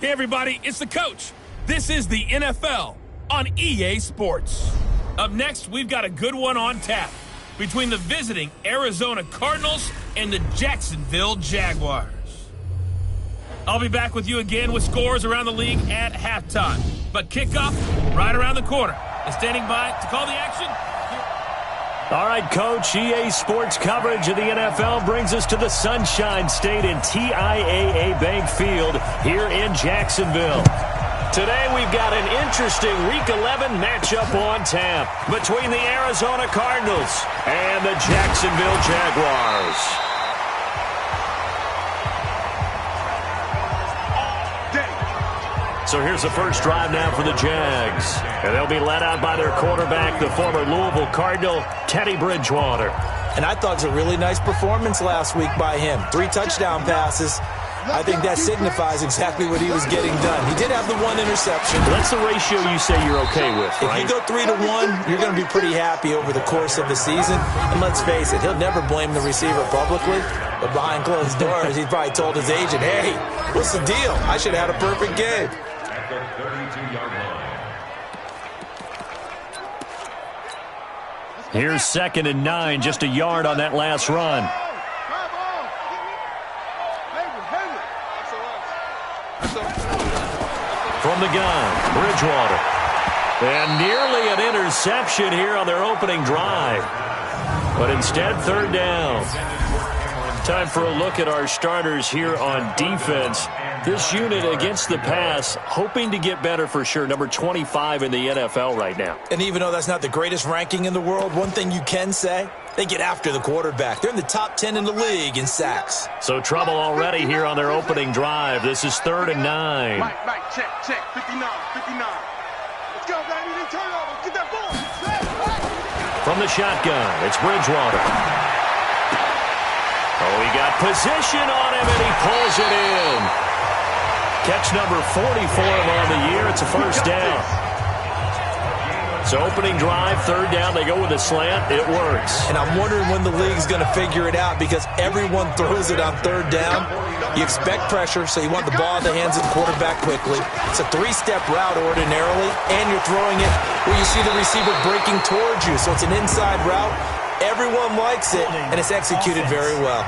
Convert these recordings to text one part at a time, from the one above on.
Hey everybody, it's the coach. This is the NFL on EA Sports. Up next, we've got a good one on tap between the visiting Arizona Cardinals and the Jacksonville Jaguars. I'll be back with you again with scores around the league at halftime. But kickoff right around the corner. And standing by to call the action. All right, Coach, EA Sports coverage of the NFL brings us to the Sunshine State in TIAA Bank Field here in Jacksonville. Today we've got an interesting Week 11 matchup on tap between the Arizona Cardinals and the Jacksonville Jaguars. So here's the first drive now for the Jags. And they'll be led out by their quarterback, the former Louisville Cardinal, Teddy Bridgewater. And I thought it was a really nice performance last week by him. 3 touchdown passes. I think that signifies exactly what he was getting done. He did have the 1 interception. That's the ratio you say you're okay with, right? If you go 3-1, you're going to be pretty happy over the course of the season. And let's face it, he'll never blame the receiver publicly. But behind closed doors, he probably told his agent, hey, what's the deal? I should have had a perfect game. Here's 2nd and 9, just a yard on that last run. From the gun, Bridgewater. And nearly an interception here on their opening drive. But instead, 3rd down. Time for a look at our starters here on defense. This unit against the pass, hoping to get better for sure. Number 25 in the NFL right now. And even though that's not the greatest ranking in the world, one thing you can say, they get after the quarterback. They're in the top 10 in the league in sacks. So trouble already here on their opening drive. This is 3rd and 9. Mike, check, 59. Let's go, baby, then turn over, get that ball. From the shotgun, it's Bridgewater. Oh, he got position on him, and he pulls it in. Catch number 44 on the year. It's a first down. So opening drive, 3rd down. They go with a slant. It works. And I'm wondering when the league's going to figure it out because everyone throws it on 3rd down. You expect pressure, so you want the ball in the hands of the quarterback quickly. It's a 3-step route ordinarily, and you're throwing it where you see the receiver breaking towards you. So it's an inside route. Everyone likes it, and it's executed very well.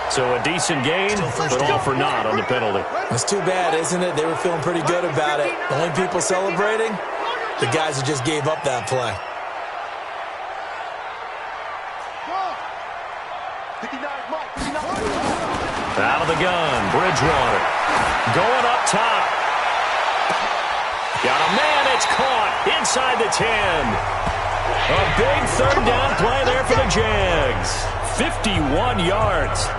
So a decent gain, but all for naught on the penalty. It's too bad, isn't it? They were feeling pretty good about it. The only people celebrating, the guys who just gave up that play. Out of the gun, Bridgewater. Going up top. Got a man, it's caught inside the 10. A big 3rd down play there for the Jags. 51 yards.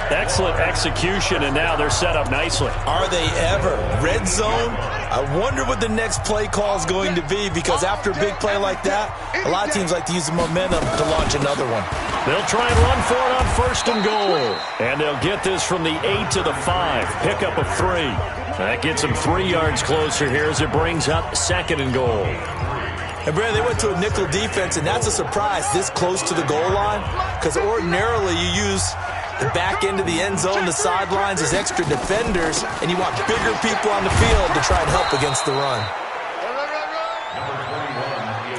Excellent execution, and now they're set up nicely. Are they ever? Red zone? I wonder what the next play call is going to be because after a big play like that, a lot of teams like to use the momentum to launch another one. They'll try and run for it on 1st and goal. And they'll get this from the 8 to the 5. Pickup of 3. That gets them 3 yards closer here as it brings up 2nd and goal. And, Brad, they went to a nickel defense, and that's a surprise this close to the goal line because ordinarily you use the back end of the end zone, the sidelines as extra defenders, and you want bigger people on the field to try and help against the run.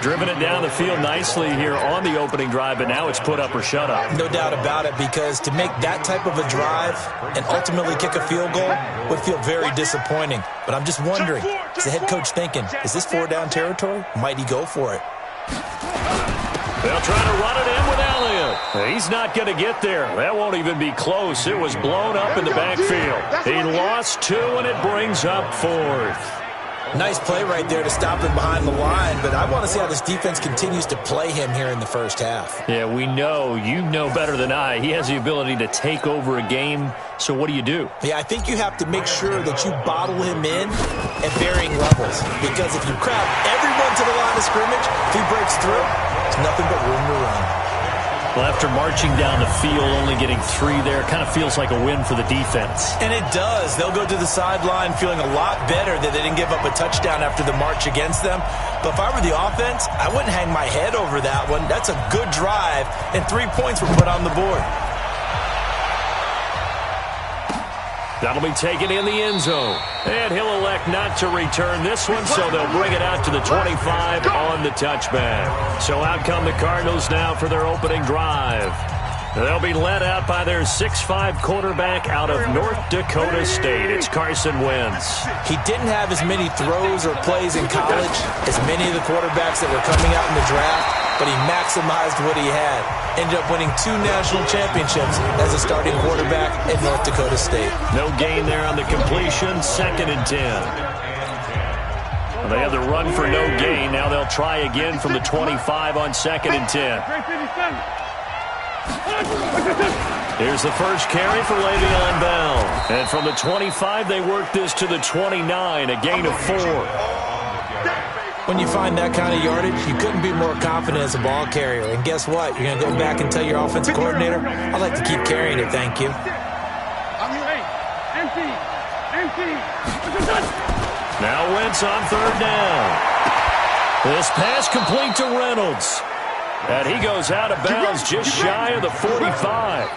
Driven it down the field nicely here on the opening drive, but now it's put up or shut up. No doubt about it, because to make that type of a drive and ultimately kick a field goal would feel very disappointing. But I'm just wondering, is the head coach thinking, is this 4-down territory? Might he go for it? They'll try to run it in with Elliott. He's not going to get there. That won't even be close. It was blown up in the backfield. He lost 2, and it brings up 4th. Nice play right there to stop him behind the line, but I want to see how this defense continues to play him here in the first half. Yeah, we know. You know better than I. He has the ability to take over a game, so what do you do? Yeah, I think you have to make sure that you bottle him in at varying levels, because if you crowd everyone to the line of scrimmage, if he breaks through, there's nothing but room to run. Well, after marching down the field, only getting 3 there, kind of feels like a win for the defense. And it does. They'll go to the sideline feeling a lot better that they didn't give up a touchdown after the march against them. But if I were the offense, I wouldn't hang my head over that one. That's a good drive, and 3 points were put on the board. That'll be taken in the end zone. And he'll elect not to return this one, so they'll bring it out to the 25 on the touchback. So out come the Cardinals now for their opening drive. They'll be led out by their 6'5" quarterback out of North Dakota State. It's Carson Wentz. He didn't have as many throws or plays in college as many of the quarterbacks that were coming out in the draft, but he maximized what he had. Ended up winning 2 national championships as a starting quarterback at North Dakota State. No gain there on the completion, 2nd and 10. Well, they had the run for no gain. Now they'll try again from the 25 on 2nd and 10. Here's the first carry for Le'Veon Bell. And from the 25, they work this to the 29, a gain of 4. When you find that kind of yardage, you couldn't be more confident as a ball carrier. And guess what? You're going to go back and tell your offensive coordinator, I'd like to keep carrying it, thank you. Now Wentz on 3rd down. This pass complete to Reynolds. And he goes out of bounds just shy of the 45.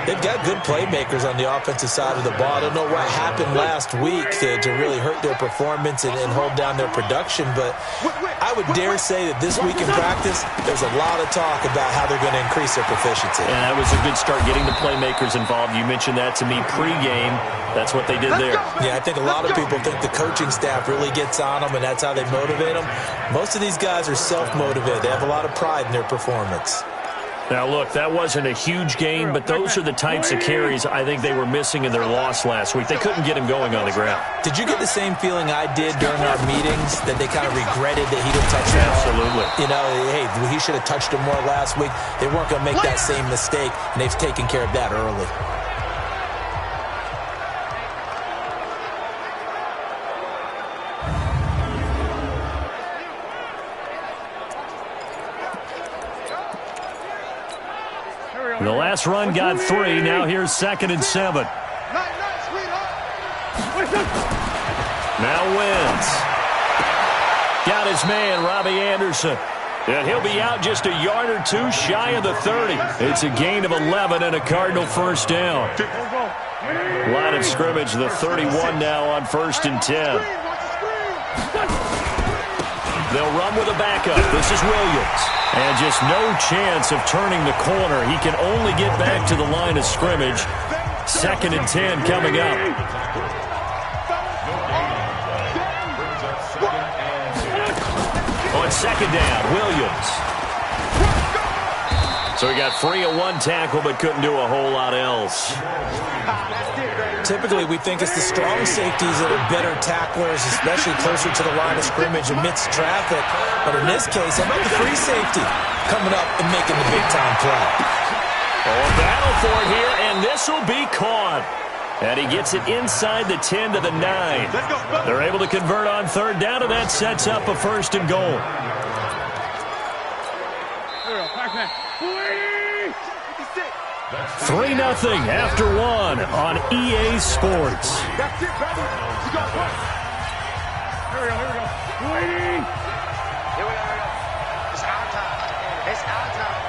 They've got good playmakers on the offensive side of the ball. I don't know what happened last week to really hurt their performance and hold down their production, but I would dare say that this week in practice, there's a lot of talk about how they're going to increase their proficiency. And that was a good start, getting the playmakers involved. You mentioned that to me pregame. That's what they did there. Yeah, I think a lot of people think the coaching staff really gets on them, and that's how they motivate them. Most of these guys are self-motivated. They have a lot of pride in their performance. Now, look, that wasn't a huge gain, but those are the types of carries I think they were missing in their loss last week. They couldn't get him going on the ground. Did you get the same feeling I did during our meetings, that they kind of regretted that he didn't touch him? Absolutely. You know, hey, he should have touched him more last week. They weren't going to make that same mistake, and they've taken care of that early. The last run got 3. Now here's 2nd and 7. Now Wentz. Got his man, Robbie Anderson. And he'll be out just a yard or 2 shy of the 30. It's a gain of 11 and a Cardinal first down. Line of scrimmage, the 31 now on 1st and 10. They'll run with a backup. This is Williams. And just no chance of turning the corner. He can only get back to the line of scrimmage. 2nd and 10 coming up. On 2nd down, Williams. So he got free of 1 tackle, but couldn't do a whole lot else. Typically, we think it's the strong safeties that are better tacklers, especially closer to the line of scrimmage amidst traffic. But in this case, how about the free safety coming up and making the big-time play? Oh, a battle for it here, and this will be caught. And he gets it inside the 10 to the 9. They're able to convert on 3rd down, and that sets up a 1st and goal. 3-0 after 1 on EA Sports. That's it, baby. You got one. Here we go. Here we go. It's our time. It's our time.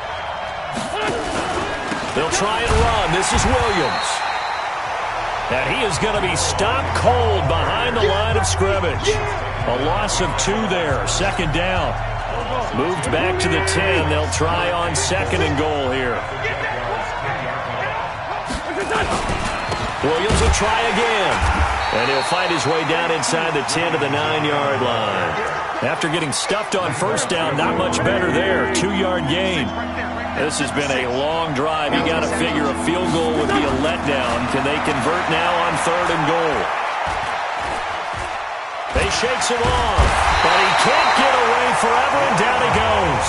They'll try and run. This is Williams. And he is going to be stopped cold behind the line of scrimmage. A loss of 2 there. 2nd down. Moved back to the 10. They'll try on 2nd and goal here. Williams will try again. And he'll find his way down inside the 10 to the 9-yard line. After getting stuffed on 1st down, not much better there. 2-yard gain. This has been a long drive. You got to figure a field goal would be a letdown. Can they convert now on 3rd and goal? They shakes him off, but he can't get away forever, and down he goes.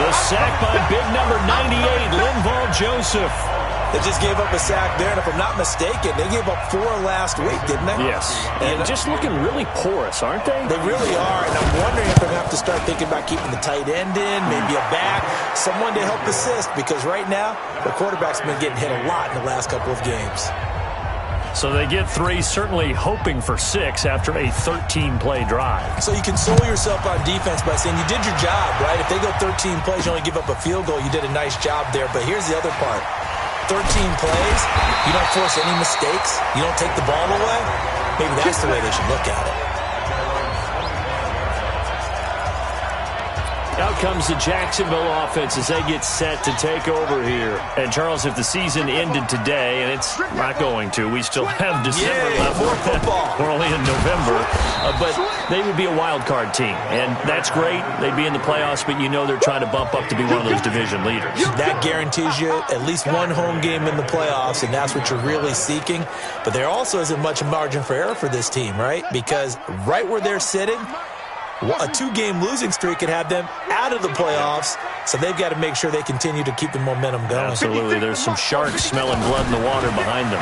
The sack by big number 98, Linval Joseph. They just gave up a sack there, and if I'm not mistaken, they gave up 4 last week, didn't they? Yes, and just looking really porous, aren't they? They really are, and I'm wondering if they're going to have to start thinking about keeping the tight end in, maybe a back, someone to help assist, because right now, the quarterback's been getting hit a lot in the last couple of games. So they get 3, certainly hoping for 6 after a 13-play drive. So you console yourself on defense by saying you did your job, right? If they go 13 plays, you only give up a field goal, you did a nice job there. But here's the other part. 13 plays, you don't force any mistakes, you don't take the ball away, maybe that's the way they should look at it. Out comes the Jacksonville offense as they get set to take over here. And, Charles, if the season ended today, and it's not going to, we still have December left. More football. We're only in November. But they would be a wild card team. And that's great. They'd be in the playoffs, but you know they're trying to bump up to be one of those division leaders. That guarantees you at least one home game in the playoffs, and that's what you're really seeking. But there also isn't much margin for error for this team, right? Because right where they're sitting, a two-game losing streak could have them out of the playoffs, so they've got to make sure they continue to keep the momentum going. Absolutely. There's some sharks smelling blood in the water behind them.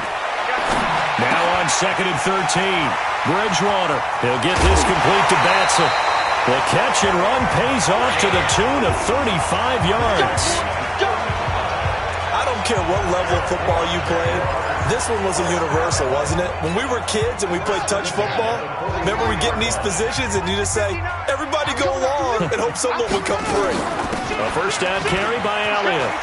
Now on 2nd and 13. Bridgewater. He'll get this complete to Batson. The catch and run pays off to the tune of 35 yards. I don't care what level of football you played. This one was a universal, wasn't it? When we were kids and we played touch football, remember we get in these positions and you just say, everybody go long, and hope someone would come free. A first down carry by Elliott.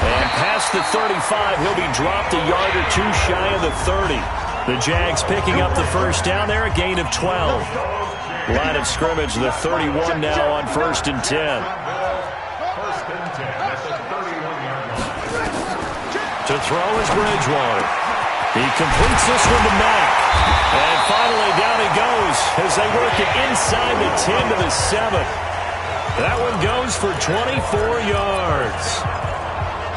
And past the 35, he'll be dropped a yard or two shy of the 30. The Jags picking up the first down there, a gain of 12. Line of scrimmage, the 31 now on 1st and 10. To throw is Bridgewater. He completes this one to Mack. And finally down he goes as they work it inside the 10 to the 7. That one goes for 24 yards.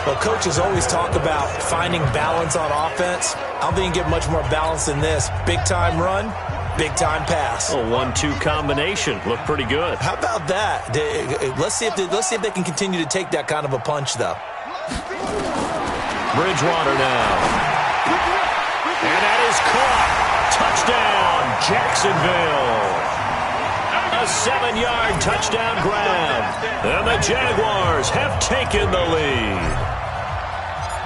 Well, coaches always talk about finding balance on offense. I don't think you get much more balance than this. Big-time run, big-time pass. A 1-2 combination. Looked pretty good. How about that? Let's see if they can continue to take that kind of a punch, though. Bridgewater now. And that is caught. Touchdown, Jacksonville. A 7-yard touchdown grab. And the Jaguars have taken the lead.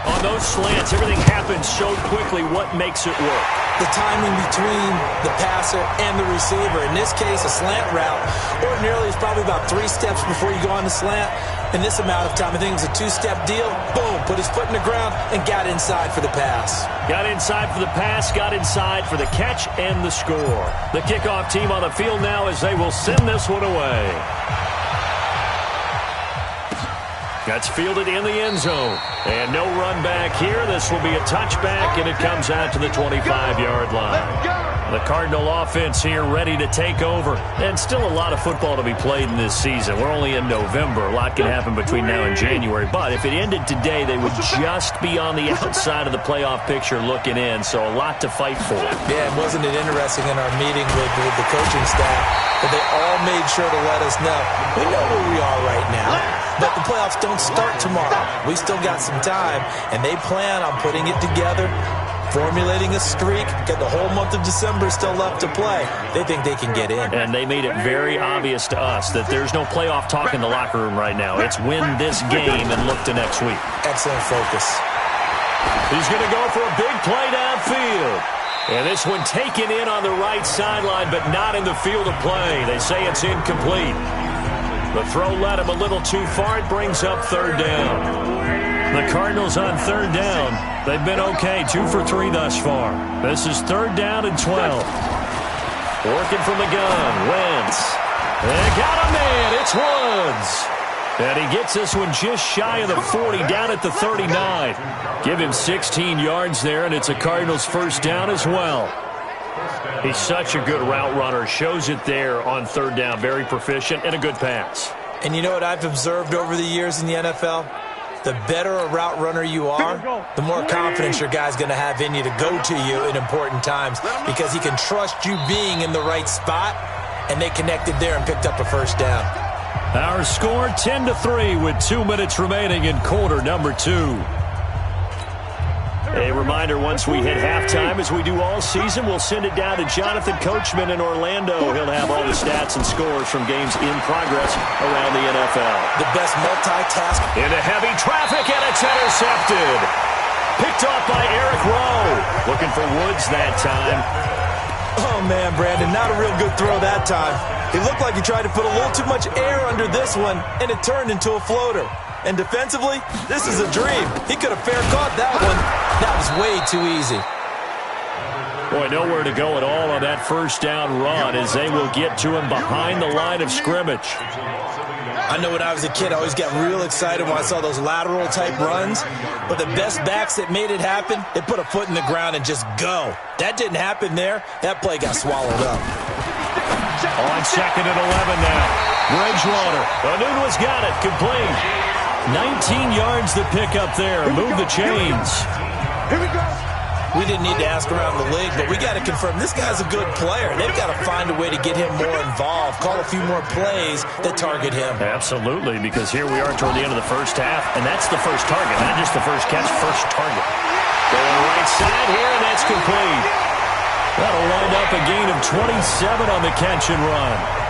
On those slants, everything happens so quickly. What makes it work? The timing between the passer and the receiver. In this case, a slant route ordinarily is probably about 3 steps before you go on the slant. In this amount of time, I think it was a 2-step deal. Boom, put his foot in the ground and got inside for the pass. Got inside for the pass, got inside for the catch and the score. The kickoff team on the field now as they will send this one away. That's fielded in the end zone. And no run back here. This will be a touchback, and it comes out to the 25-yard line. The Cardinal offense here ready to take over. And still a lot of football to be played in this season. We're only in November. A lot can happen between now and January. But if it ended today, they would just be on the outside of the playoff picture looking in. So a lot to fight for. Yeah, and wasn't it interesting in our meeting with the coaching staff that they all made sure to let us know, we know where we are right now, but the playoffs don't start tomorrow. We still got some time, and they plan on putting it together, formulating a streak, get the whole month of December still left to play. They think they can get in. And they made it very obvious to us that there's no playoff talk in the locker room right now. It's win this game and look to next week. Excellent focus. He's going to go for a big play downfield. And this one taken in on the right sideline, but not in the field of play. They say it's incomplete. The throw led him a little too far. It brings up 3rd down. The Cardinals on 3rd down. They've been okay, 2 for 3 thus far. This is 3rd down and 12. Working from the gun, Wentz. They got a man, it's Woods. And he gets this one just shy of the 40, down at the 39. Give him 16 yards there, and it's a Cardinals first down as well. He's such a good route runner. Shows it there on 3rd down. Very proficient and a good pass. And you know what I've observed over the years in the NFL? The better a route runner you are, the more confidence your guy's going to have in you to go to you in important times because he can trust you being in the right spot, and they connected there and picked up a first down. Our score 10-3 with 2 minutes remaining in quarter number 2. A reminder, once we hit halftime, as we do all season, we'll send it down to Jonathan Coachman in Orlando. He'll have all the stats and scores from games in progress around the NFL. The best multitask. Into heavy traffic, and it's intercepted. Picked off by Eric Rowe. Looking for Woods that time. Oh, man, Brandon, not a real good throw that time. He looked like he tried to put a little too much air under this one, and it turned into a floater. And defensively, this is a dream. He could have fair caught that one. That was way too easy. Boy, nowhere to go at all on that first down run as they will get to him behind the line of scrimmage. I know when I was a kid, I always got real excited when I saw those lateral-type runs. But the best backs that made it happen, they put a foot in the ground and just go. That didn't happen there. That play got swallowed up. On 2nd and 11 now. Bridgewater. Onunu's got it. Complete. 19 yards to pick up there. Move the chains. Here we go. We didn't need to ask around the league, but we got to confirm this guy's a good player. They've got to find a way to get him more involved, call a few more plays that target him. Absolutely, because here we are toward the end of the first half, and that's the first target, not just the first catch, first target. Going right side here, and that's complete. That'll wind up a gain of 27 on the catch and run.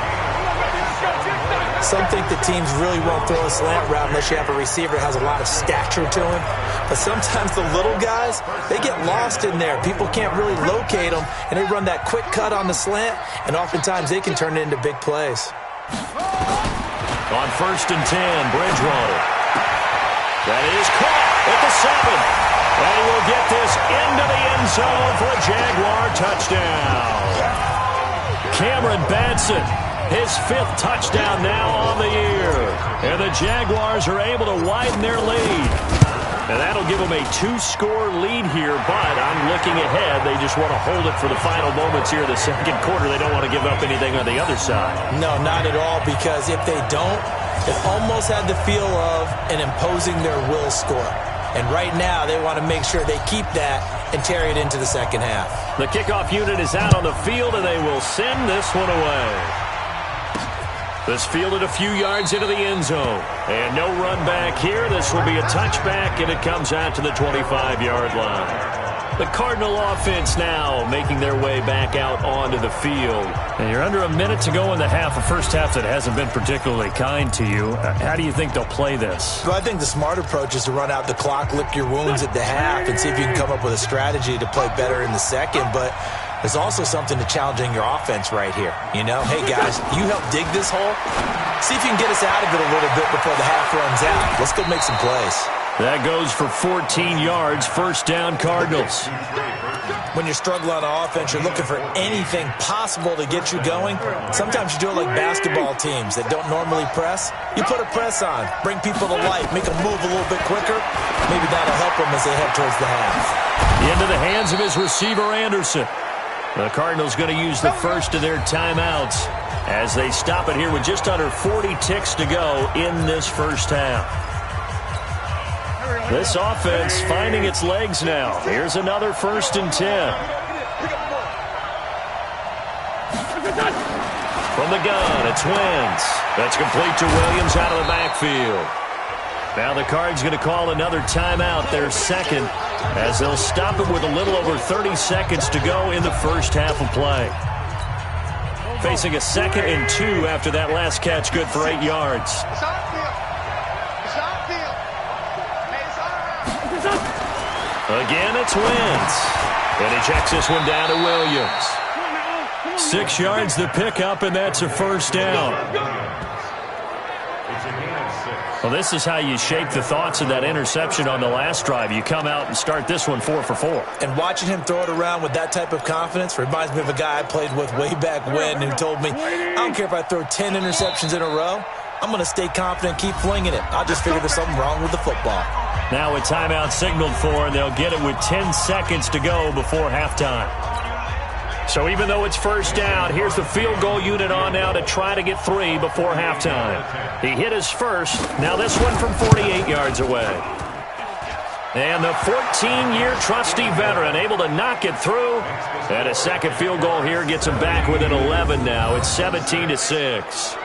Some think the teams really won't throw a slant route unless you have a receiver that has a lot of stature to him. But sometimes the little guys, they get lost in there. People can't really locate them, and they run that quick cut on the slant, and oftentimes they can turn it into big plays. On 1st and 10, Bridgewater. That is caught at the 7. And he will get this into the end zone for a Jaguar touchdown. Cameron Batson, his 5th touchdown now on the year. And the Jaguars are able to widen their lead. And that'll give them a 2-score lead here, but I'm looking ahead. They just want to hold it for the final moments here in the second quarter. They don't want to give up anything on the other side. No, not at all, because if they don't, it almost had the feel of an imposing their will score. And right now, they want to make sure they keep that and carry it into the second half. The kickoff unit is out on the field, and they will send this one away. This fielded a few yards into the end zone. And no run back here. This will be a touchback, and it comes out to the 25-yard line. The Cardinal offense now making their way back out onto the field. And you're under a minute to go in the half, a first half that hasn't been particularly kind to you. How do you think they'll play this? Well, I think the smart approach is to run out the clock, lick your wounds at the half, and see if you can come up with a strategy to play better in the second. But there's also something to challenging your offense right here. You know, hey, guys, you help dig this hole. See if you can get us out of it a little bit before the half runs out. Let's go make some plays. That goes for 14 yards, first down Cardinals. When you're struggling on offense, you're looking for anything possible to get you going. Sometimes you do it like basketball teams that don't normally press. You put a press on, bring people to life, make them move a little bit quicker. Maybe that'll help them as they head towards the half. Into the hands of his receiver, Anderson. The Cardinals going to use the first of their timeouts as they stop it here with just under 40 ticks to go in this first half. This offense finding its legs now. Here's another 1st and 10. From the gun, it's Wentz. That's complete to Williams out of the backfield. Now the Cards going to call another timeout, their second, as they'll stop it with a little over 30 seconds to go in the first half of play. Facing a 2nd and 2 after that last catch, good for 8 yards. Again, it's Wentz. And he checks this one down to Williams. 6 yards to pick up, and that's a first down. Well, this is how you shape the thoughts of that interception on the last drive. You come out and start this one 4 for 4. And watching him throw it around with that type of confidence reminds me of a guy I played with way back when who told me, I don't care if I throw 10 interceptions in a row. I'm going to stay confident, keep flinging it. I just figured there's something wrong with the football. Now a timeout signaled for, and they'll get it with 10 seconds to go before halftime. So even though it's first down, here's the field goal unit on now to try to get 3 before halftime. He hit his first. Now this one from 48 yards away. And the 14-year trusty veteran able to knock it through. And a second field goal here gets him back within 11 now. It's 17-6.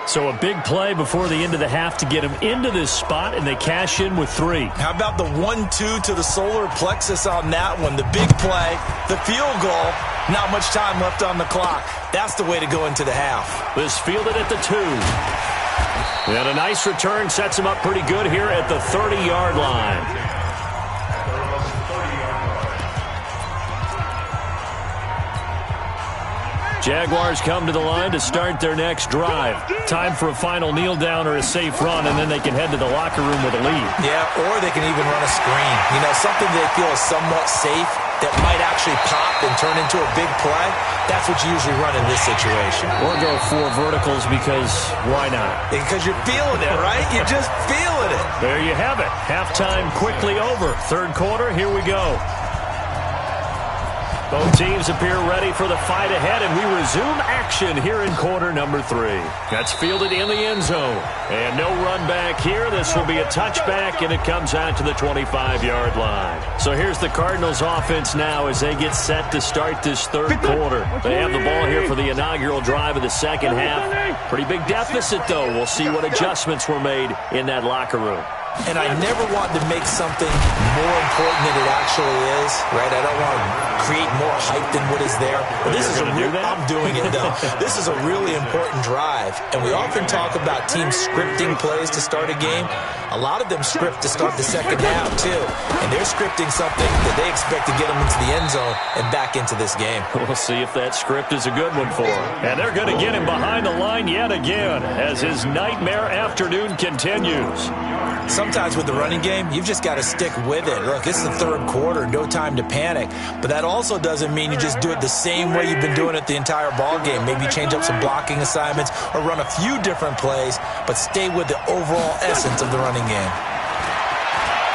So a big play before the end of the half to get him into this spot, and they cash in with 3. How about the 1-2 to the solar plexus on that one? The big play, the field goal, not much time left on the clock. That's the way to go into the half. This fielded at the 2. And a nice return sets him up pretty good here at the 30-yard line. Jaguars come to the line to start their next drive. Time for a final kneel down or a safe run, and then they can head to the locker room with a lead. Yeah, or they can even run a screen. You know, something they feel is somewhat safe that might actually pop and turn into a big play. That's what you usually run in this situation. Or go 4 verticals because why not? Because you're feeling it, right? You're just feeling it. There you have it. Halftime quickly over. Third quarter, here we go. Both teams appear ready for the fight ahead, and we resume action here in quarter number 3. That's fielded in the end zone. And no run back here. This will be a touchback, and it comes out to the 25-yard line. So here's the Cardinals offense now as they get set to start this third quarter. They have the ball here for the inaugural drive of the second half. Pretty big deficit, though. We'll see what adjustments were made in that locker room. And I never want to make something more important than it actually is, right? I don't want to create more hype than what is there. But this is a real, I'm doing it, though. This is a really important drive. And we often talk about teams scripting plays to start a game. A lot of them script to start the second half, too. And they're scripting something that they expect to get them into the end zone and back into this game. We'll see if that script is a good one for him. And they're going to get him behind the line yet again as his nightmare afternoon continues. Sometimes with the running game, you've just got to stick with it. Look, this is the third quarter, no time to panic. But that also doesn't mean you just do it the same way you've been doing it the entire ball game. Maybe change up some blocking assignments or run a few different plays, but stay with the overall essence of the running game.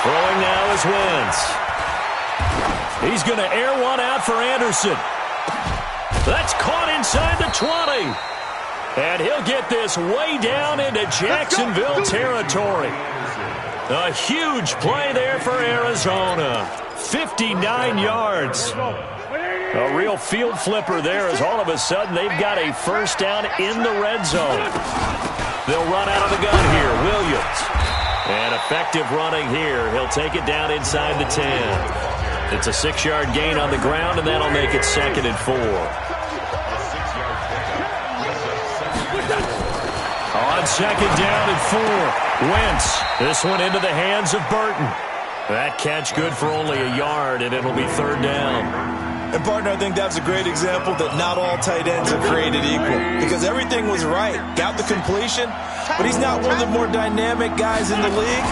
Throwing now is Wentz. He's going to air one out for Anderson. That's caught inside the 20. And he'll get this way down into Jacksonville territory. A huge play there for Arizona. 59 yards. A real field flipper there as all of a sudden they've got a first down in the red zone. They'll run out of the gun here. Williams. And effective running here. He'll take it down inside the 10. It's a 6-yard gain on the ground, and that'll make it 2nd and 4. On second down and 4. Wentz. This one into the hands of Burton. That catch good for only a yard, and it'll be 3rd down. And, partner, I think that's a great example that not all tight ends are created equal. Because everything was right. Got the completion, but he's not one of the more dynamic guys in the league.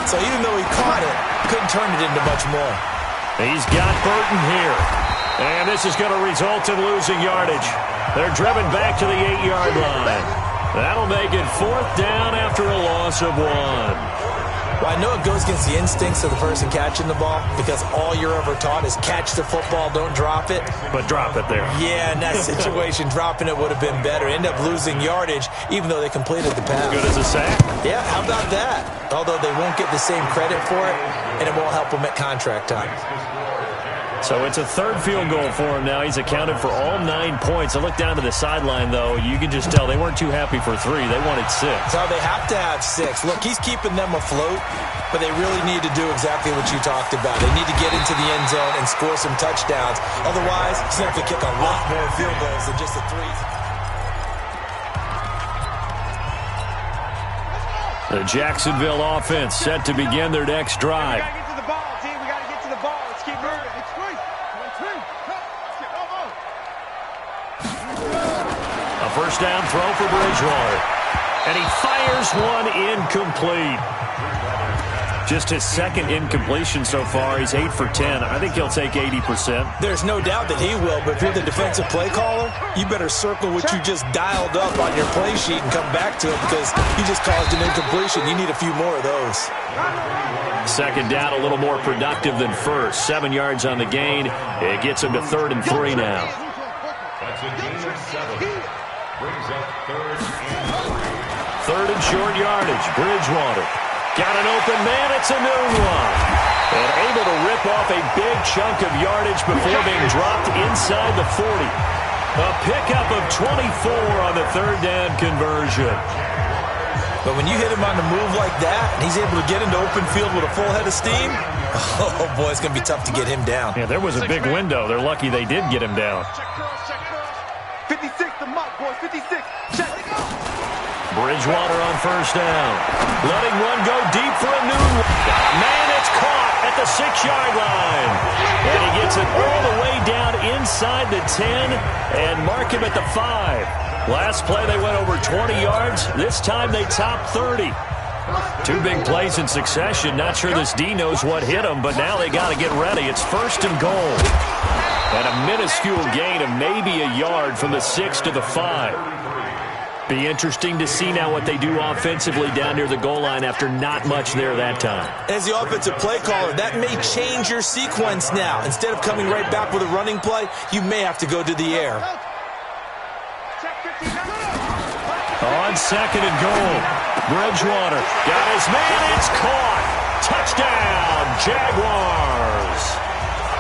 So even though he caught it, couldn't turn it into much more. He's got Burton here. And this is going to result in losing yardage. They're driven back to the 8-yard line. That'll make it 4th down after a loss of 1. Well, I know it goes against the instincts of the person catching the ball because all you're ever taught is catch the football, don't drop it. But drop it there. Yeah, in that situation, dropping it would have been better. End up losing yardage even though they completed the pass. Good as a sack? Yeah, how about that? Although they won't get the same credit for it, and it won't help them at contract time. So it's a 3rd field goal for him now. He's accounted for all 9 points. I look down to the sideline, though. You can just tell they weren't too happy for 3. They wanted 6. So they have to have 6. Look, he's keeping them afloat, but they really need to do exactly what you talked about. They need to get into the end zone and score some touchdowns. Otherwise, he's going to have to kick a lot more field goals than just the 3s. The Jacksonville offense set to begin their next drive. We got to get to the ball, team. We got to get to the ball. Let's keep moving. A first down throw for Bridgewater. And he fires one incomplete. Just his 2nd incompletion so far. He's 8 for 10. I think he'll take 80%. There's no doubt that he will, but if you're the defensive play caller, you better circle what you just dialed up on your play sheet and come back to it because you just caused an incompletion. You need a few more of those. 2nd down, a little more productive than 1st. 7 yards on the gain. It gets him to 3rd and 3 now. That's a gain of 7. Brings up 3rd and 3. 3rd and short yardage. Bridgewater. Got an open man. It's a new one. And able to rip off a big chunk of yardage before being dropped inside the 40. A pickup of 24 on the 3rd down conversion. But when you hit him on the move like that, and he's able to get into open field with a full head of steam, oh, boy, it's going to be tough to get him down. Yeah, there was a big window. They're lucky they did get him down. Check curls, check curls. 56, the mark, boys. 56. Check. Bridgewater on first down. Letting one go deep for a new one. Man, it's caught at the 6-yard line. And he gets it all the way down inside the 10 and mark him at the 5. Last play they went over 20 yards. This time they topped 30. 2 big plays in succession. Not sure this D knows what hit him, but now they got to get ready. It's first and goal. And a minuscule gain of maybe a yard from the 6 to the 5. Be interesting to see now what they do offensively down near the goal line after not much there that time. As the offensive play caller, that may change your sequence now. Instead of coming right back with a running play, you may have to go to the air. On second and goal, Bridgewater got his man. It's caught. Touchdown, Jaguars.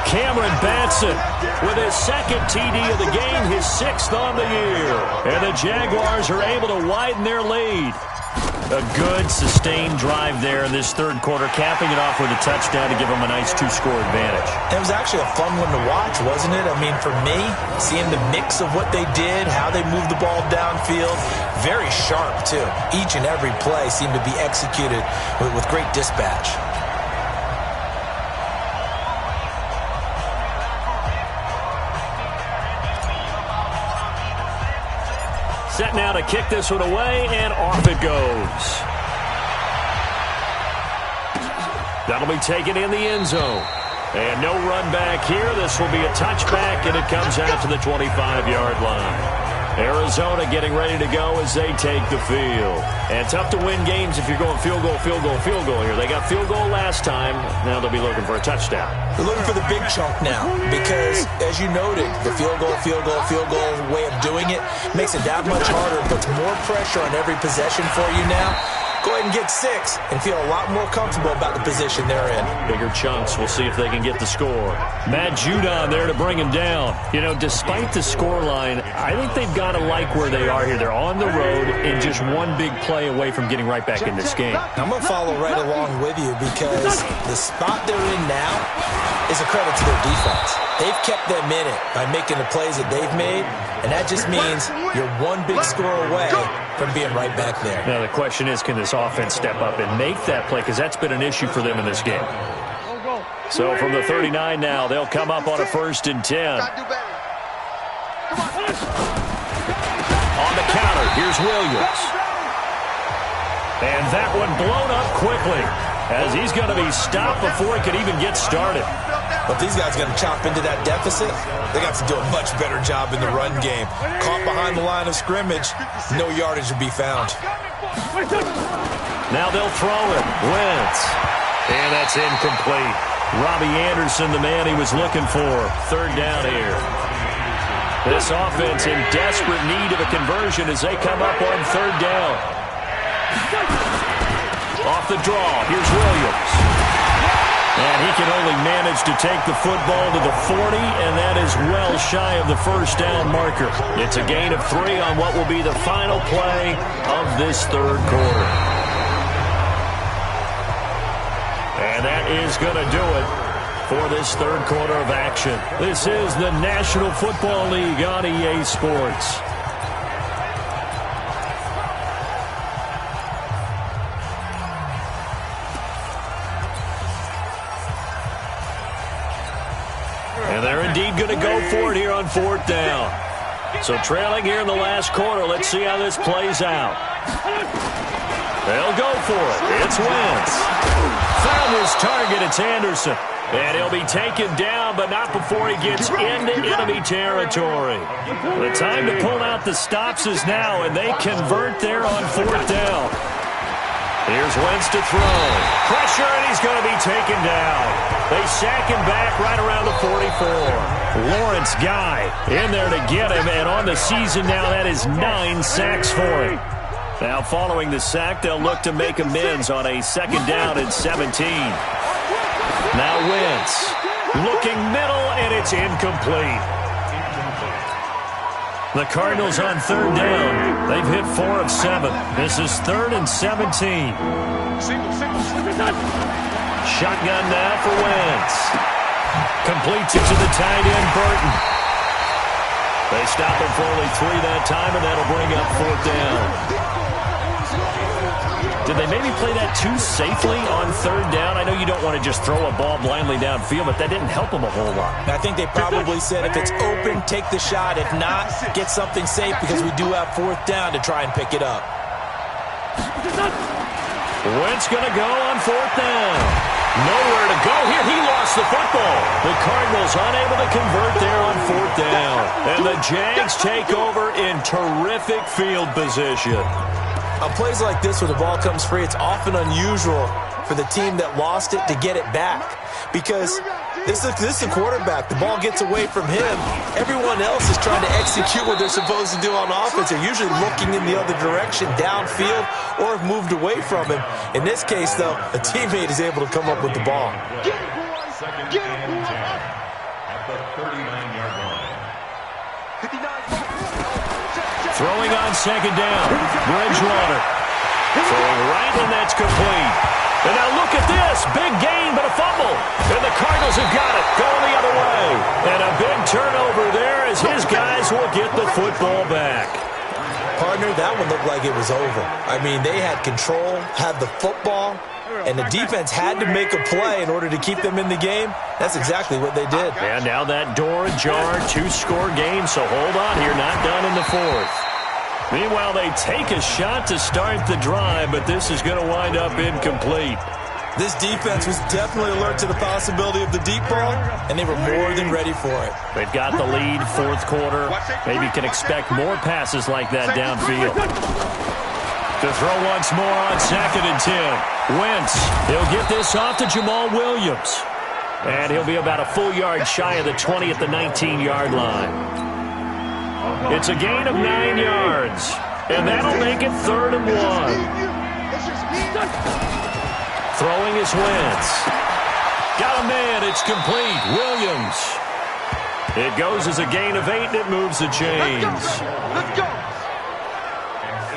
Cameron Batson with his second TD of the game, his 6th on the year. And the Jaguars are able to widen their lead. A good, sustained drive there in this third quarter, capping it off with a touchdown to give them a nice 2-score advantage. It was actually a fun one to watch, wasn't it? I mean, for me, seeing the mix of what they did, how they moved the ball downfield, very sharp, too. Each and every play seemed to be executed with great dispatch. Set now to kick this one away, and off it goes. That'll be taken in the end zone. And no run back here. This will be a touchback, and it comes out to the 25-yard line. Arizona getting ready to go as they take the field. And tough to win games if you're going field goal, field goal, field goal here. They got field goal last time. Now they'll be looking for a touchdown. They're looking for the big chunk now because, as you noted, the field goal way of doing it makes it that much harder. It puts more pressure on every possession for you now. Go ahead and get 6 and feel a lot more comfortable about the position they're in. Bigger chunks. We'll see if they can get the score. Matt Judon there to bring him down. You know, despite the scoreline, I think they've got to like where they are here. They're on the road and just one big play away from getting right back in this game. I'm going to follow right along with you because the spot they're in now is a credit to their defense. They've kept them in it by making the plays that they've made, and that just means you're one big score away from being right back there. Now the question is, can this offense step up and make that play? Because that's been an issue for them in this game. So from the 39 now, they'll come up on a 1st and 10. On the counter, here's Williams. And that one blown up quickly as he's going to be stopped before he could even get started. But these guys are going to chop into that deficit. They got to do a much better job in the run game. Caught behind the line of scrimmage, no yardage to be found. Now they'll throw it. Wentz. And that's incomplete. Robbie Anderson, the man he was looking for. 3rd down here. This offense in desperate need of a conversion as they come up on 3rd down. Off the draw, here's Williams. And he can only manage to take the football to the 40, and that is well shy of the 1st down marker. It's a gain of 3 on what will be the final play of this 3rd quarter. And that is going to do it for this 3rd quarter of action. This is the National Football League on EA Sports. And they're indeed going to go for it here on 4th down. So trailing here in the last quarter, let's see how this plays out. They'll go for it. It's Wentz. Found his target. It's Anderson. And he'll be taken down, but not before he gets into enemy territory. The time to pull out the stops is now, and they convert there on 4th down. Here's Wentz to throw. Pressure, and he's going to be taken down. They sack him back right around the 44. Lawrence Guy in there to get him, and on the season now, that is 9 sacks for him. Now, following the sack, they'll look to make amends on a 2nd down and 17. Now Wentz looking middle, and it's incomplete. The Cardinals on 3rd down. They've hit 4 of 7. This is 3rd and 17. Shotgun now for Wentz. Completes it to the tight end, Burton. They stop him for only 3 that time, and that'll bring up 4th down. Did they maybe play that too safely on third down? I know you don't want to just throw a ball blindly downfield, but that didn't help them a whole lot. I think they probably said if it's open, take the shot. If not, get something safe because we do have fourth down to try and pick it up. Wentz going to go on fourth down. Nowhere to go here. He lost the football. The Cardinals unable to convert there on fourth down. And the Jags take over in terrific field position. On plays like this where the ball comes free, it's often unusual for the team that lost it to get it back. Because this is a quarterback. The ball gets away from him. Everyone else is trying to execute what they're supposed to do on offense. They're usually looking in the other direction, downfield, or have moved away from him. In this case, though, a teammate is able to come up with the ball. Second and 10 at the 39-yard line. Throwing on second down. Bridgewater. Throwing right, and that's complete. And now look at this. Big gain, but a fumble. And the Cardinals have got it. Going the other way. And a big turnover there as his guys will get the football back. Partner, that one looked like it was over. I mean, they had control, had the football, and the defense had to make a play in order to keep them in the game. That's exactly what they did. And now that door ajar, two-score game, so hold on here, not done in the fourth. Meanwhile, they take a shot to start the drive, but this is going to wind up incomplete. This defense was definitely alert to the possibility of the deep ball, and they were more than ready for it. They've got the lead, fourth quarter. Maybe you can expect more passes like that downfield. To throw once more on second and 10. Wentz, he'll get this off to Jamal Williams. And he'll be about a full yard shy of the 20 at the 19-yard line. It's a gain of 9 yards. And that'll make it 3rd and 1. Throwing is Wentz. Got a man. It's complete. Williams. It goes as a gain of 8, and it moves the chains. Let's go.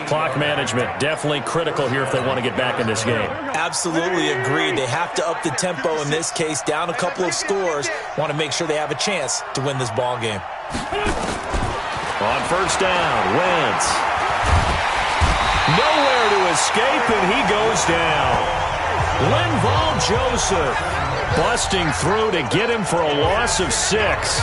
Clock management, definitely critical here if they want to get back in this game. Absolutely agreed. They have to up the tempo in this case, down a couple of scores. Want to make sure they have a chance to win this ball game. On first down, Wentz. Nowhere to escape, and he goes down. Linval Joseph busting through to get him for a loss of 6.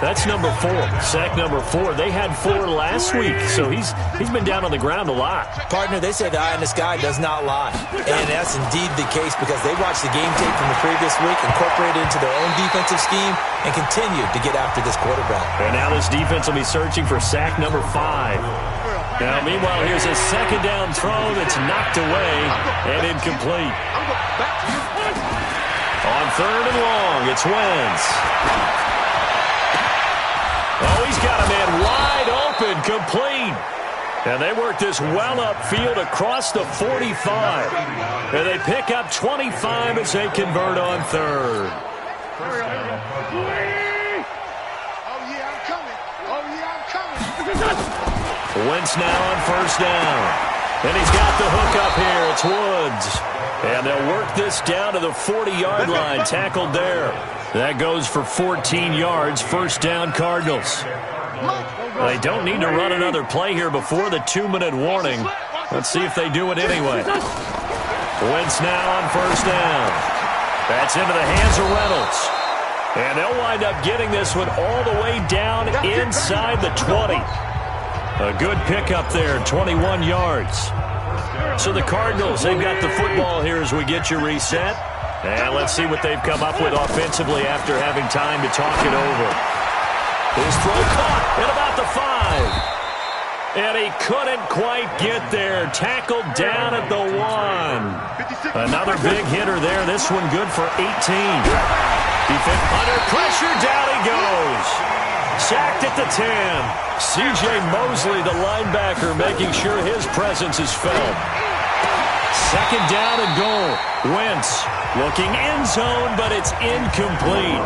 That's number 4, sack number 4. They had 4 last week, so he's been down on the ground a lot. Partner, they say the eye in the sky does not lie. And that's indeed the case because they watched the game tape from the previous week, incorporated it into their own defensive scheme, and continued to get after this quarterback. And now this defense will be searching for sack number 5. Now, meanwhile, here's a second down throw that's knocked away and incomplete. On 3rd and long, it's Wentz. Oh, he's got a man wide open, complete. And they work this well upfield across the 45. And they pick up 25 as they convert on 3rd. Oh, yeah, I'm coming. Oh, yeah, I'm coming. Wentz now on first down. And he's got the hook up here. It's Woods. And they'll work this down to the 40-yard line, tackled there. That goes for 14 yards, first down Cardinals. They don't need to run another play here before the 2-minute warning. Let's see if they do it anyway. Wentz now on first down. That's into the hands of Reynolds. And they'll wind up getting this one all the way down inside the 20. A good pickup there, 21 yards. So the Cardinals, they've got the football here as we get you reset. And let's see what they've come up with offensively after having time to talk it over. His throw caught at about the 5. And he couldn't quite get there. Tackled down at the 1. Another big hitter there. This one good for 18. Defense under pressure. Down he goes. Sacked at the 10. C.J. Mosley, the linebacker, making sure his presence is felt. Second down and goal. Wentz looking end zone, but it's incomplete.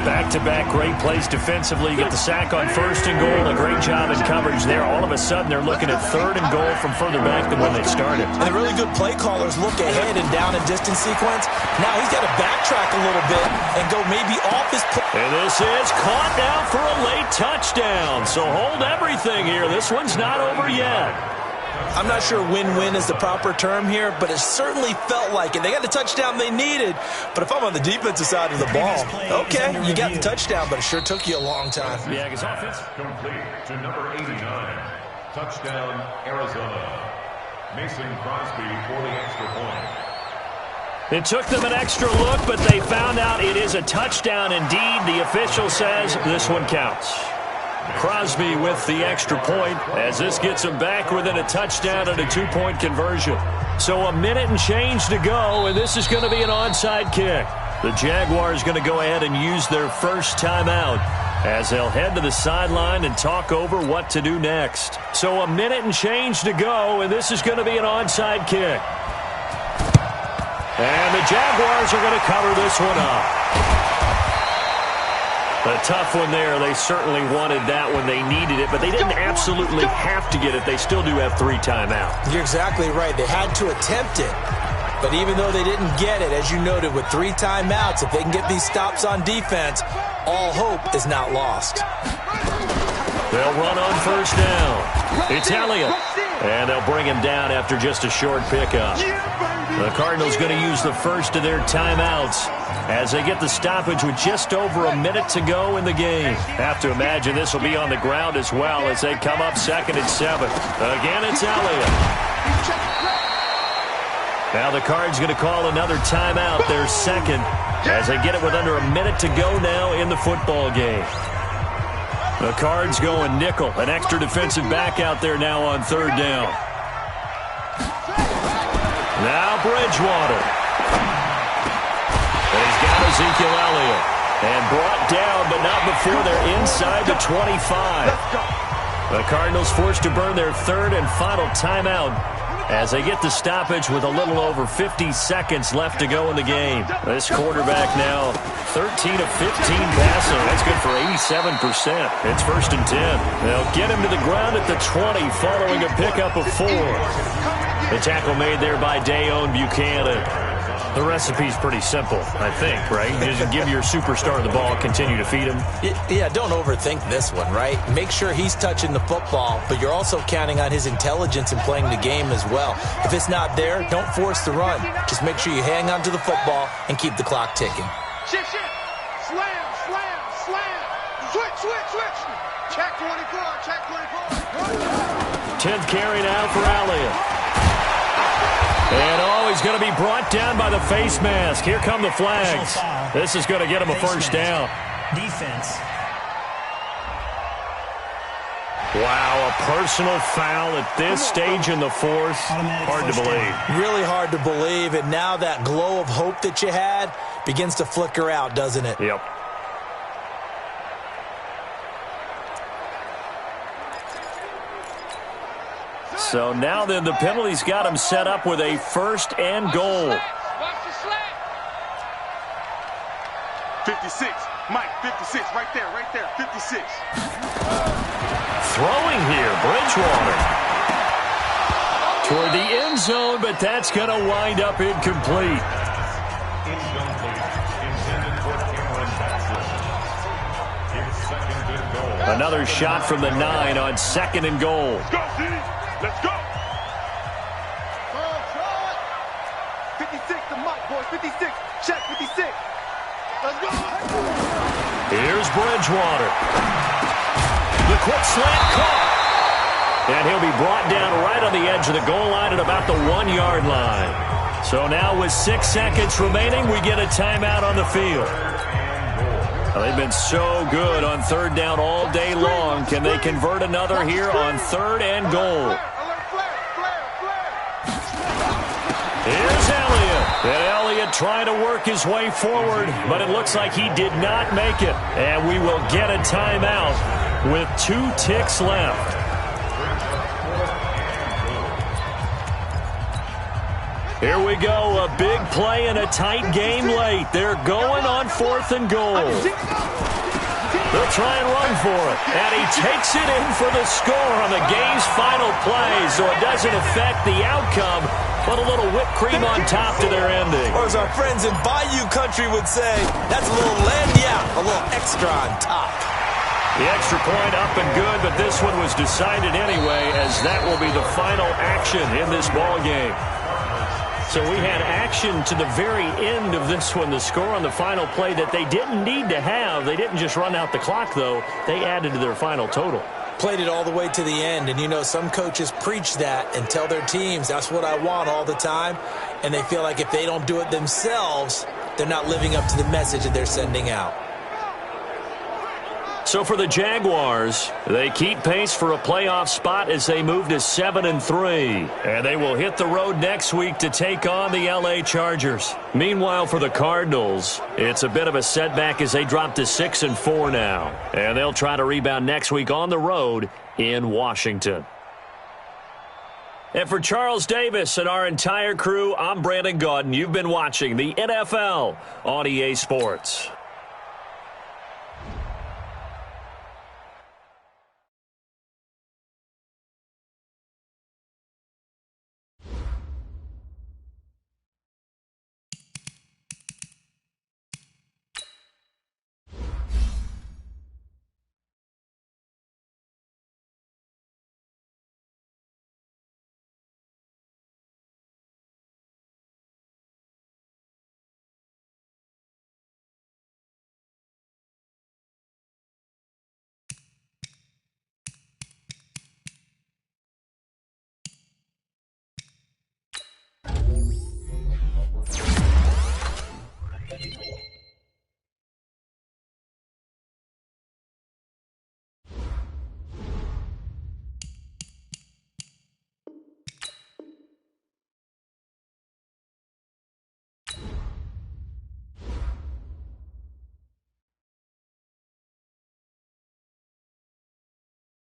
Back-to-back great plays defensively. You get the sack on first and goal. A great job in coverage there. All of a sudden, they're looking at 3rd and goal from further back than when they started. And the really good play callers look ahead and down and distance sequence. Now he's got to backtrack a little bit and go maybe off his play. And this is caught now for a late touchdown. So hold everything here. This one's not over yet. I'm not sure win-win is the proper term here, but it certainly felt like it. They got the touchdown they needed, but if I'm on the defensive side of the ball, okay, you got the touchdown, but it sure took you a long time. Yeah, because offense complete to number 89. Touchdown, Arizona. Mason Crosby for the extra point. It took them an extra look, but they found out it is a touchdown indeed. The official says this one counts. Crosby with the extra point as this gets him back within a touchdown and a 2-point conversion. So a minute and change to go, and this is going to be an onside kick. The Jaguars going to go ahead and use their first timeout as they'll head to the sideline and talk over what to do next. So a minute and change to go, and this is going to be an onside kick. And the Jaguars are going to cover this one up. A tough one there. They certainly wanted that when they needed it, but they didn't absolutely have to get it. They still do have 3 timeouts. You're exactly right. They had to attempt it. But even though they didn't get it, as you noted, with 3 timeouts, if they can get these stops on defense, all hope is not lost. They'll run on first down. It's Elliott. And they'll bring him down after just a short pickup. The Cardinals going to use the first of their timeouts as they get the stoppage with just over a minute to go in the game. Have to imagine this will be on the ground as well as they come up 2nd and 7. Again, it's Elliott. Now the Cards going to call another timeout, their second, as they get it with under a minute to go now in the football game. The Cards going nickel, an extra defensive back out there now on 3rd down. Now Bridgewater. And he's got Ezekiel Elliott. And brought down, but not before they're inside the 25. The Cardinals forced to burn their 3rd and final timeout as they get the stoppage with a little over 50 seconds left to go in the game. This quarterback now 13 of 15 passing. That's good for 87%. It's 1st and 10. They'll get him to the ground at the 20 following a pickup of 4. The tackle made there by Dayon Buchanan. The recipe's pretty simple, I think, right? Just give your superstar the ball, continue to feed him. Yeah, don't overthink this one, right? Make sure he's touching the football, but you're also counting on his intelligence in playing the game as well. If it's not there, don't force the run. Just make sure you hang on to the football and keep the clock ticking. Shift. Slam. Switch. Check 24. 10th carry now for Elliott. And he's going to be brought down by the face mask. Here come the flags. This is going to get him a first down. Defense. Wow, a personal foul at this stage in the 4th. Hard to believe. Really hard to believe, and now that glow of hope that you had begins to flicker out, doesn't it? Yep. So now then the penalty's got him set up with a 1st and goal. 56. Mike, 56. Right there. 56. Throwing here, Bridgewater. Toward the end zone, but that's going to wind up incomplete. Incomplete. Intended for Cameron Batson. It's 2nd and goal. Another shot from the 9 on 2nd and goal. Let's go, City. Let's go. 56 to Mike, boys. 56. Check 56. Let's go. Here's Bridgewater. The quick slant caught. And he'll be brought down right on the edge of the goal line at about the 1-yard line. So now with 6 seconds remaining, we get a timeout on the field. Well, they've been so good on 3rd down all day long. Can they convert another here on 3rd and goal? Here's Elliott. And Elliott trying to work his way forward, but it looks like he did not make it. And we will get a timeout with 2 ticks left. Here we go, a big play in a tight game late. They're going on 4th and goal. They'll try and run for it. And he takes it in for the score on the game's final play, so it doesn't affect the outcome, but a little whipped cream on top to their ending. Or as our friends in Bayou Country would say, that's a little lagniappe, a little extra on top. The extra point up and good, but this one was decided anyway, as that will be the final action in this ball game. So we had action to the very end of this one. The score on the final play that they didn't need to have. They didn't just run out the clock, though. They added to their final total. Played it all the way to the end, and you know some coaches preach that and tell their teams, that's what I want all the time, and they feel like if they don't do it themselves, they're not living up to the message that they're sending out. So for the Jaguars, they keep pace for a playoff spot as they move to 7-3. And they will hit the road next week to take on the LA Chargers. Meanwhile, for the Cardinals, it's a bit of a setback as they drop to 6-4 now. And they'll try to rebound next week on the road in Washington. And for Charles Davis and our entire crew, I'm Brandon Gaudin. You've been watching the NFL on EA Sports.